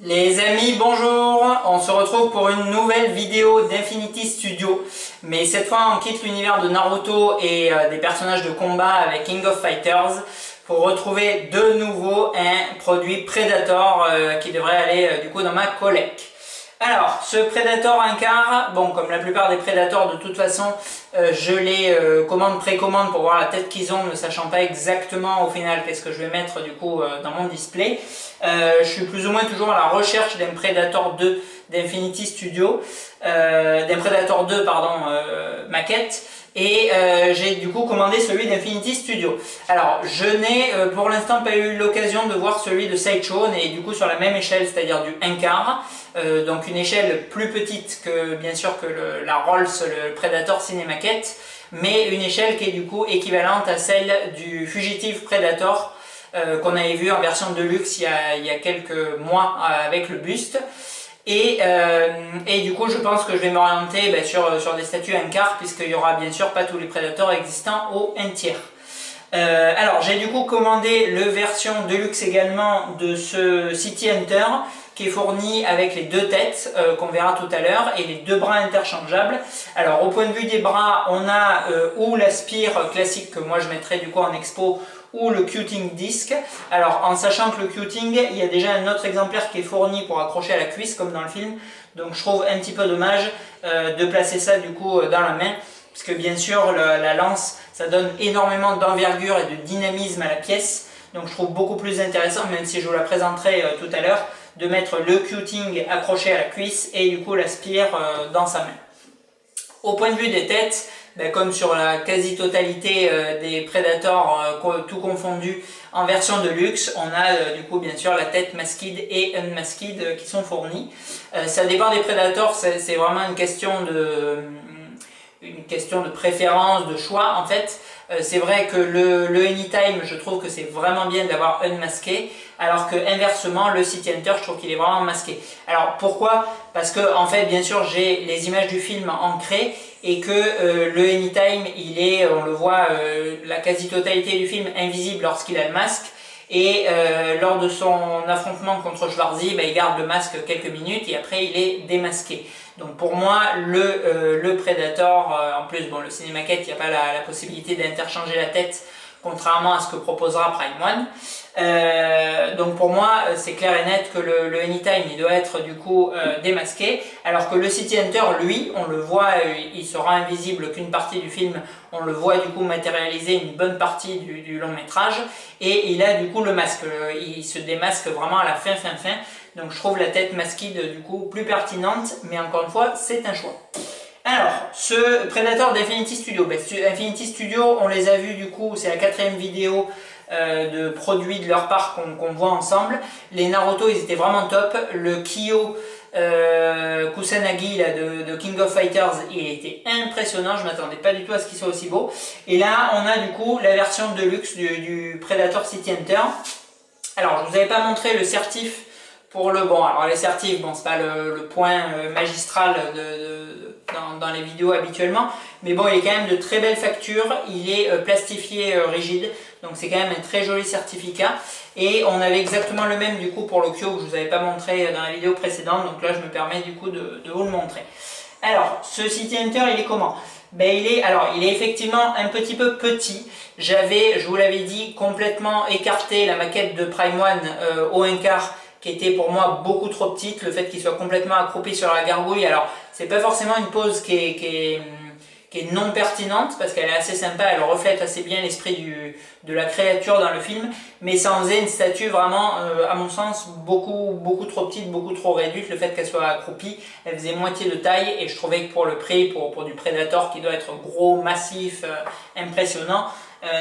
Les amis, bonjour! On se retrouve pour une nouvelle vidéo d'Infinity Studio. Mais cette fois, on quitte l'univers de Naruto et des personnages de combat avec King of Fighters pour retrouver de nouveau un produit Predator qui devrait aller du coup dans ma collecte. Alors, ce Predator Inkar, bon, comme la plupart des Predators, de toute façon, je les précommande pour voir la tête qu'ils ont, ne sachant pas exactement au final qu'est-ce que je vais mettre du coup dans mon display. Je suis plus ou moins toujours à la recherche d'un Predator 2 d'Infinity Studio, d'un Predator 2, pardon, maquette. Et j'ai du coup commandé celui d'Infinity Studio. Alors je n'ai pour l'instant pas eu l'occasion de voir celui de Sideshow, et du coup sur la même échelle, c'est-à-dire du 1/4, donc une échelle plus petite que bien sûr que la Rolls, le Predator Cinemaquette, mais une échelle qui est du coup équivalente à celle du Fugitive Predator qu'on avait vu en version Deluxe il y a quelques mois avec le buste. Et du coup je pense que je vais m'orienter sur des statues 1/4, puisqu'il y aura bien sûr pas tous les Predators existants au 1/3. Alors j'ai du coup commandé le version Deluxe également de ce City Hunter, qui est fourni avec les deux têtes qu'on verra tout à l'heure et les deux bras interchangeables. Alors au point de vue des bras, on a ou la spire classique que moi je mettrai du coup en expo, ou le cuting disc. Alors en sachant que le cuting, il y a déjà un autre exemplaire qui est fourni pour accrocher à la cuisse comme dans le film, donc je trouve un petit peu dommage de placer ça du coup dans la main, puisque bien sûr la lance, ça donne énormément d'envergure et de dynamisme à la pièce, donc je trouve beaucoup plus intéressant, même si je vous la présenterai tout à l'heure, de mettre le cuting accroché à la cuisse et du coup la spire dans sa main. Au point de vue des têtes, comme sur la quasi-totalité des Predators, tout confondu en version de luxe, on a du coup bien sûr la tête masked et unmasked qui sont fournis. Ça dépend des Predators, c'est vraiment une question de préférence, de choix en fait. C'est vrai que le Anytime, je trouve que c'est vraiment bien d'avoir unmasqué, alors que inversement, le City Hunter, je trouve qu'il est vraiment masqué. Alors pourquoi? Parce que en fait, bien sûr, j'ai les images du film ancrées, et que le Anytime, il est, on le voit, la quasi-totalité du film invisible lorsqu'il a le masque, et lors de son affrontement contre Schwarzy, il garde le masque quelques minutes et après il est démasqué. Donc pour moi, le Predator, en plus, bon, le Cinemaquette, il n'y a pas la possibilité d'interchanger la tête, contrairement à ce que proposera Prime One. Donc pour moi, c'est clair et net que le Anytime, il doit être du coup démasqué, alors que le City Hunter, lui, on le voit, il sera invisible qu'une partie du film, on le voit du coup matérialiser une bonne partie du long métrage, et il a du coup le masque, il se démasque vraiment à la fin. Donc je trouve la tête masquée du coup plus pertinente, mais encore une fois, c'est un choix. Alors, ce Predator d'Infinity Studio, Infinity Studio, on les a vus du coup, c'est la 4e vidéo de produits de leur part qu'on voit ensemble. Les Naruto, ils étaient vraiment top. Le Kyo Kusanagi là, de King of Fighters, il était impressionnant, je ne m'attendais pas du tout à ce qu'il soit aussi beau. Et là, on a du coup la version Deluxe du Predator City Hunter. Alors, je ne vous avais pas montré le certif pour le bon. Alors les certifs, bon, c'est pas le point magistral dans les vidéos habituellement, mais bon, il est quand même de très belle facture, il est plastifié rigide, donc c'est quand même un très joli certificat. Et on avait exactement le même du coup pour le Kyo, que je vous avais pas montré dans la vidéo précédente, donc là je me permets du coup de vous le montrer. Alors, ce City Hunter, il est comment? Il est effectivement un petit peu petit. Je vous l'avais dit, complètement écarté la maquette de Prime One au 1/4, qui était pour moi beaucoup trop petite. Le fait qu'il soit complètement accroupi sur la gargouille, alors c'est pas forcément une pose qui est non pertinente, parce qu'elle est assez sympa, elle reflète assez bien l'esprit de la créature dans le film, mais ça en faisait une statue vraiment, à mon sens, beaucoup trop petite, beaucoup trop réduite. Le fait qu'elle soit accroupie, elle faisait moitié de taille, et je trouvais que pour le prix, pour du Predator qui doit être gros, massif, impressionnant,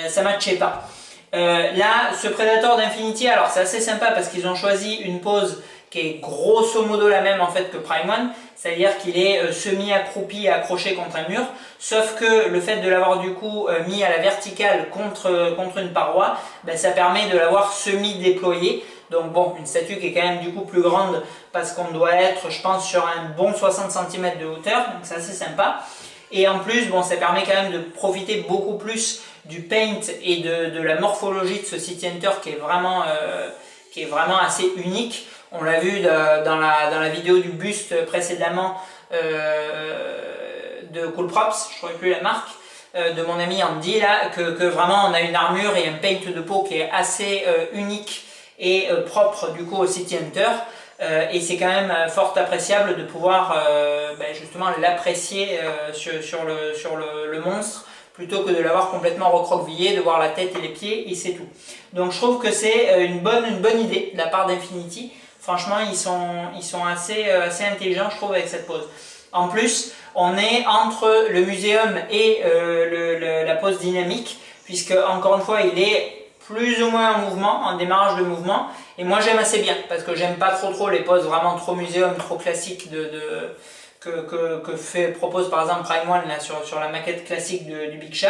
ça ne matchait pas. Là, ce Predator d'Infinity, alors c'est assez sympa parce qu'ils ont choisi une pose qui est grosso modo la même en fait que Prime One, c'est-à-dire qu'il est semi-accroupi et accroché contre un mur, sauf que le fait de l'avoir du coup mis à la verticale contre une paroi, ça permet de l'avoir semi-déployé. Donc bon, une statue qui est quand même du coup plus grande, parce qu'on doit être, je pense, sur un bon 60 cm de hauteur, donc c'est assez sympa. Et en plus, bon, ça permet quand même de profiter beaucoup plus du paint et de la morphologie de ce City Hunter qui est vraiment assez unique. On l'a vu dans la vidéo du buste précédemment de Cool Props, je ne trouvais plus la marque, de mon ami Andy, là, que vraiment on a une armure et un paint de peau qui est assez unique et propre du coup au City Hunter. Et c'est quand même fort appréciable de pouvoir justement l'apprécier sur le monstre, plutôt que de l'avoir complètement recroquevillé, de voir la tête et les pieds et c'est tout. Donc je trouve que c'est une bonne idée de la part d'Infinity. Franchement, ils sont assez intelligents, je trouve, avec cette pose. En plus, on est entre le muséum et la pose dynamique, puisque encore une fois, il est plus ou moins en mouvement, en démarrage de mouvement. Et moi, j'aime assez bien, parce que j'aime pas trop les poses vraiment trop muséum, trop classiques propose par exemple Prime One là, sur la maquette classique du Big Shop.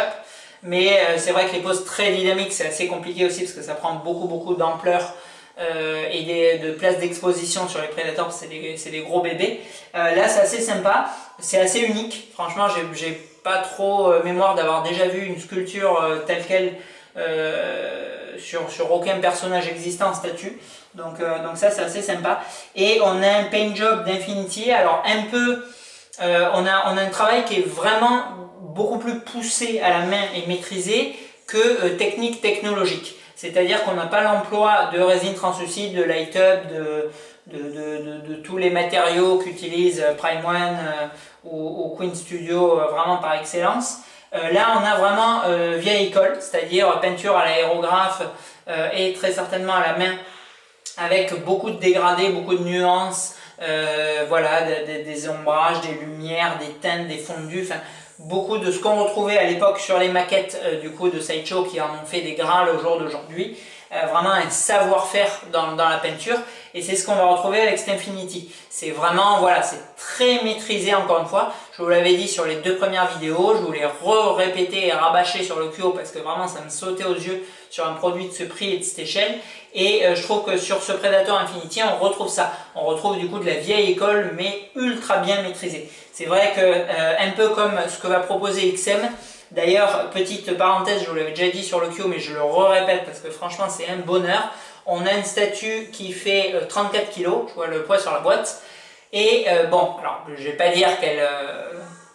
Mais c'est vrai que les poses très dynamiques, c'est assez compliqué aussi, parce que ça prend beaucoup d'ampleur et de place d'exposition sur les Predators, c'est des gros bébés. Là, c'est assez sympa, c'est assez unique. Franchement, j'ai pas trop mémoire d'avoir déjà vu une sculpture telle qu'elle sur aucun personnage existant en statue. Donc ça, c'est assez sympa. Et on a un paint job d'Infinity. Alors un peu, on a un travail qui est vraiment beaucoup plus poussé à la main et maîtrisé que technologique. C'est-à-dire qu'on n'a pas l'emploi de résine translucide, de light-up, de tous les matériaux qu'utilise Prime One ou Queen Studio vraiment par excellence. Là, on a vraiment vieille école, c'est-à-dire peinture à l'aérographe et très certainement à la main, avec beaucoup de dégradés, beaucoup de nuances, voilà, des ombrages, des lumières, des teintes, des fondus, enfin, beaucoup de ce qu'on retrouvait à l'époque sur les maquettes du coup de Sideshow qui en ont fait des grâles au jour d'aujourd'hui. Vraiment un savoir-faire dans la peinture, et c'est ce qu'on va retrouver avec cet Infinity. C'est vraiment, voilà, c'est très maîtrisé encore une fois. Je vous l'avais dit sur les 2 premières vidéos, je vous l'ai répété et rabâché sur le QO parce que vraiment ça me sautait aux yeux sur un produit de ce prix et de cette échelle. Et je trouve que sur ce Predator Infinity, on retrouve ça. On retrouve du coup de la vieille école, mais ultra bien maîtrisée. C'est vrai que un peu comme ce que va proposer XM. D'ailleurs, petite parenthèse, je vous l'avais déjà dit sur le QO, mais je le répète parce que franchement c'est un bonheur. On a une statue qui fait 34 kg, je vois le poids sur la boîte. Et bon, alors je ne vais pas dire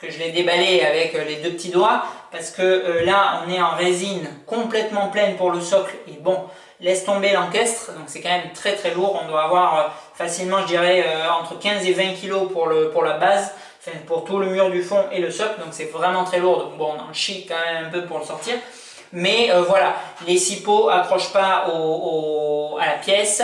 que je l'ai déballée avec les 2 petits doigts, parce que là on est en résine complètement pleine pour le socle, et bon, laisse tomber l'encastre, donc c'est quand même très lourd. On doit avoir facilement, je dirais, entre 15 et 20 kg pour la base, enfin, pour tout le mur du fond et le socle, donc c'est vraiment très lourd, donc bon, on en chie quand même un peu pour le sortir. Mais voilà, les 6 pots n'accrochent pas à la pièce.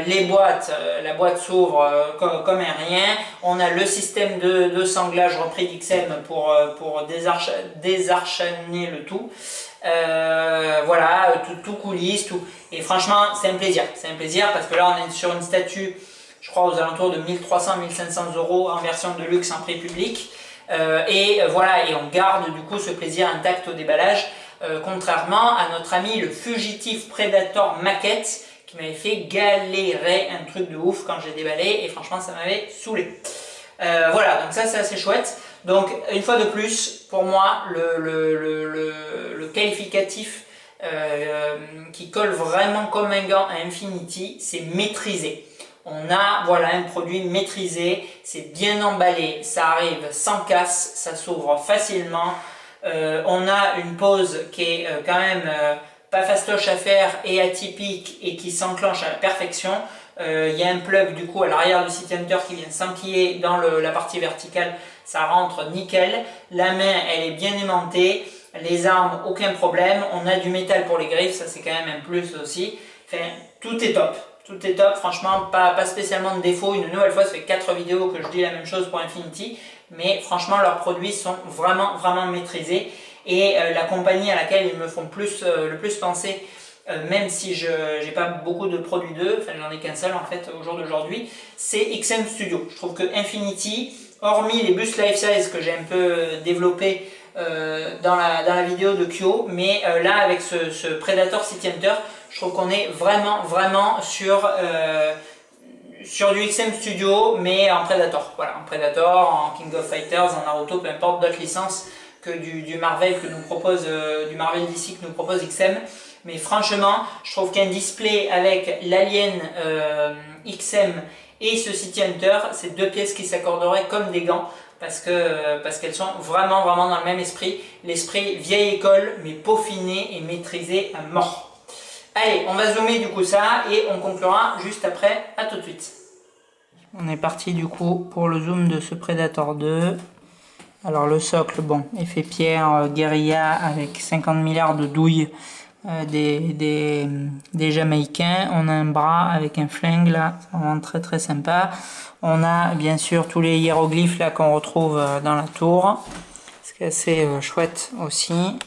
Les boîtes, la boîte s'ouvre comme un rien. On a le système de sanglage repris d'XM pour désarçonner le tout. Voilà, tout coulisse, tout. Et franchement, c'est un plaisir. C'est un plaisir parce que là, on est sur une statue, je crois, aux alentours de 1300-1500 € en version de luxe en prix public. Et voilà, et on garde du coup ce plaisir intact au déballage. Contrairement à notre ami le fugitif Predator maquette qui m'avait fait galérer un truc de ouf quand j'ai déballé, et franchement ça m'avait saoulé. Voilà, donc ça c'est assez chouette. Donc une fois de plus, pour moi le qualificatif qui colle vraiment comme un gant à Infinity, c'est maîtrisé. On a voilà un produit maîtrisé, c'est bien emballé, ça arrive sans casse, ça s'ouvre facilement. On a une pose qui est quand même pas fastoche à faire et atypique et qui s'enclenche à la perfection. Il y a un plug du coup à l'arrière du City Hunter qui vient s'enquiller dans la partie verticale, ça rentre nickel. La main elle est bien aimantée, les armes aucun problème, on a du métal pour les griffes, ça c'est quand même un plus aussi. Enfin, tout est top. Tout est top, franchement, pas spécialement de défaut. Une nouvelle fois, ça fait 4 vidéos que je dis la même chose pour Infinity. Mais franchement, leurs produits sont vraiment maîtrisés. Et la compagnie à laquelle ils me font le plus penser, même si je n'ai pas beaucoup de produits d'eux, enfin j'en ai qu'un seul en fait au jour d'aujourd'hui, c'est XM Studio. Je trouve que Infinity, hormis les bustes life size que j'ai un peu développé dans la vidéo de Kyo, mais là avec ce Predator City Hunter, je trouve qu'on est vraiment sur du XM Studio, mais en Predator. Voilà, en Predator, en King of Fighters, en Naruto, peu importe, d'autres licences que du Marvel que nous propose, du Marvel DC que nous propose XM. Mais franchement, je trouve qu'un display avec l'Alien XM et ce City Hunter, c'est deux pièces qui s'accorderaient comme des gants parce qu'elles sont vraiment dans le même esprit. L'esprit vieille école mais peaufiné et maîtrisé à mort. Allez, on va zoomer du coup ça et on conclura juste après. À tout de suite. On est parti du coup pour le zoom de ce Predator 2. Alors le socle, bon, effet pierre, guérilla avec 50 milliards de douilles des Jamaïcains. On a un bras avec un flingue là, c'est vraiment très sympa. On a bien sûr tous les hiéroglyphes là qu'on retrouve dans la tour, c'est assez chouette aussi.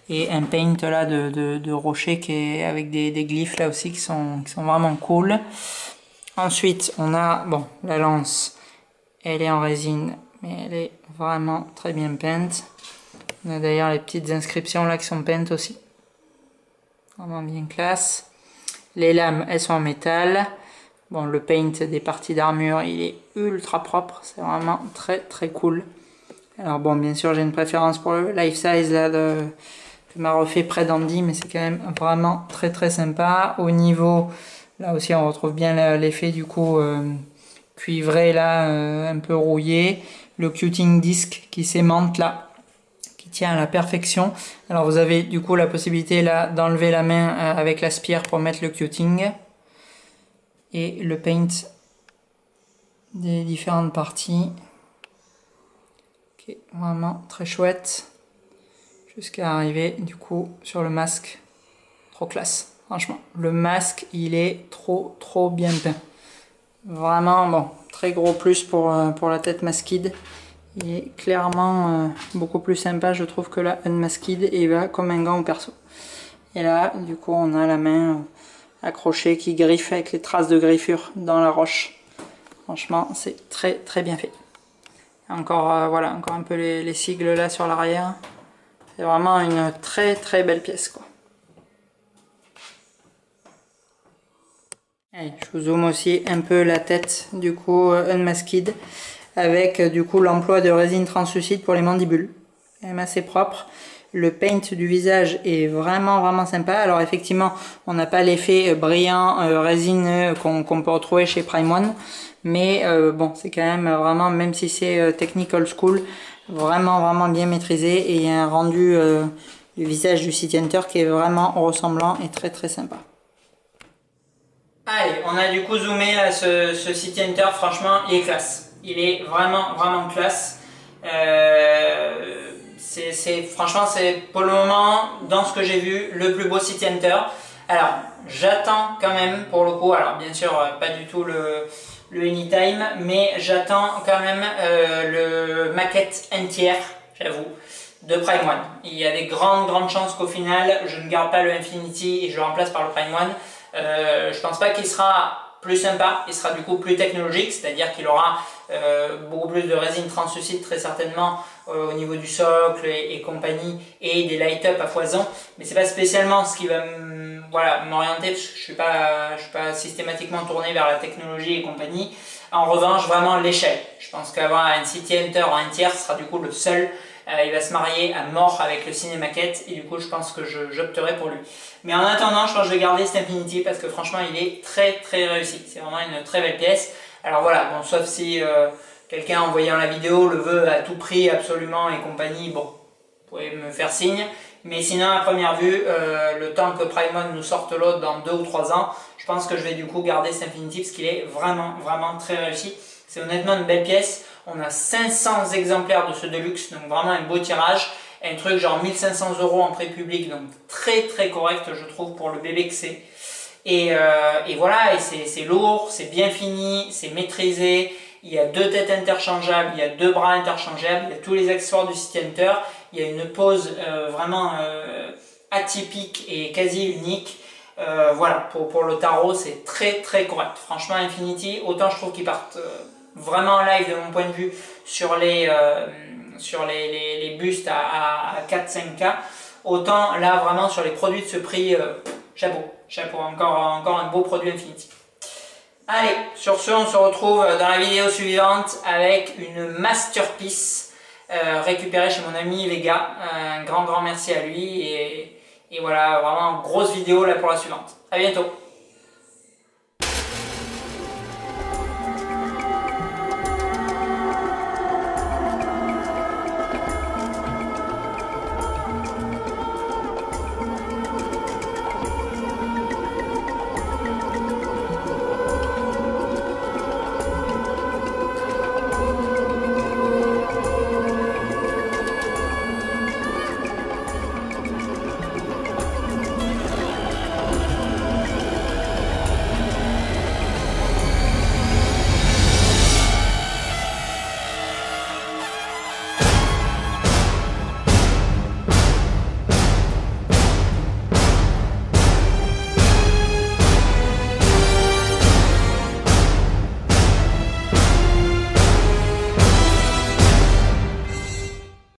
Et un paint là de rocher qui est avec des glyphes là aussi qui sont vraiment cool. Ensuite on a, bon, la lance, elle est en résine mais elle est vraiment très bien peinte. On a d'ailleurs les petites inscriptions là qui sont peintes aussi. Vraiment bien classe. Les lames, elles sont en métal. Bon, le paint des parties d'armure, il est ultra propre. C'est vraiment très cool. Alors bon, bien sûr, j'ai une préférence pour le life size là que m'a refait Pred Andy, mais c'est quand même vraiment très sympa. Au niveau, là aussi, on retrouve bien l'effet du coup cuivré là, un peu rouillé. Le cuting disc qui s'aimante là, qui tient à la perfection. Alors vous avez du coup la possibilité là d'enlever la main avec la spire pour mettre le cuting. Et le paint des différentes parties. Qui est vraiment très chouette. Jusqu'à arriver du coup sur le masque. Trop classe, franchement. Le masque, il est trop bien peint. Vraiment, bon, très gros plus pour la tête Masked. Il est clairement beaucoup plus sympa, je trouve, que la Unmasked, et il va comme un gant au perso. Et là, du coup, on a la main accrochée qui griffe avec les traces de griffure dans la roche. Franchement, c'est très bien fait. Encore, voilà, encore un peu les sigles là sur l'arrière. C'est vraiment une très belle pièce, quoi. Allez, je vous zoome aussi un peu la tête du coup Unmasked avec du coup l'emploi de résine translucide pour les mandibules, quand même assez propre. Le paint du visage est vraiment sympa. Alors effectivement, on n'a pas l'effet brillant résineux qu'on peut retrouver chez Prime One, mais bon, c'est quand même vraiment, même si c'est technique old school, vraiment bien maîtrisé, et il y a un rendu du visage du City Hunter qui est vraiment ressemblant et très sympa. Allez, on a du coup zoomé là ce City Hunter, franchement il est classe. Il est vraiment classe. Franchement c'est pour le moment, dans ce que j'ai vu, le plus beau City Hunter. Alors j'attends quand même pour le coup, alors bien sûr pas du tout le Anytime, mais j'attends quand même le maquette entière, j'avoue, de Prime One. Il y a des grandes chances qu'au final je ne garde pas le Infinity et je le remplace par le Prime One. Je pense pas qu'il sera plus sympa, il sera du coup plus technologique, c'est-à-dire qu'il aura beaucoup plus de résine translucide très certainement au niveau du socle et compagnie, et des light-up à foison, mais c'est pas spécialement ce qui va m'orienter, parce que je suis pas systématiquement tourné vers la technologie et compagnie. En revanche, vraiment l'échelle, je pense qu'avoir un City Hunter en un tiers sera du coup le seul. Il va se marier à mort avec le Cinemaquette, et du coup je pense que j'opterai pour lui. Mais en attendant, je pense que je vais garder cet Infinity parce que franchement il est très réussi. C'est vraiment une très belle pièce. Alors voilà, bon, sauf si quelqu'un en voyant la vidéo le veut à tout prix absolument et compagnie, bon, vous pouvez me faire signe. Mais sinon à première vue, le temps que Prime One nous sorte l'autre dans 2 ou 3 ans, je pense que je vais du coup garder cet Infinity parce qu'il est vraiment très réussi. C'est honnêtement une belle pièce. On a 500 exemplaires de ce Deluxe, donc vraiment un beau tirage. Un truc genre 1500 € en prix public, donc très correct je trouve pour le bébé que c'est. Et voilà, et c'est lourd, c'est bien fini, c'est maîtrisé. Il y a 2 têtes interchangeables, il y a 2 bras interchangeables, il y a tous les accessoires du City Hunter. Il y a une pose vraiment atypique et quasi unique. Voilà, pour le tarot, c'est très correct. Franchement, Infinity, autant je trouve qu'ils partent vraiment en live de mon point de vue sur les bustes à 4-5K, autant là vraiment sur les produits de ce prix, chapeau, encore un beau produit Infinity. Allez, sur ce, on se retrouve dans la vidéo suivante avec une masterpiece récupérée chez mon ami Vega. Un grand merci à lui, et voilà, vraiment grosse vidéo là pour la suivante. À bientôt.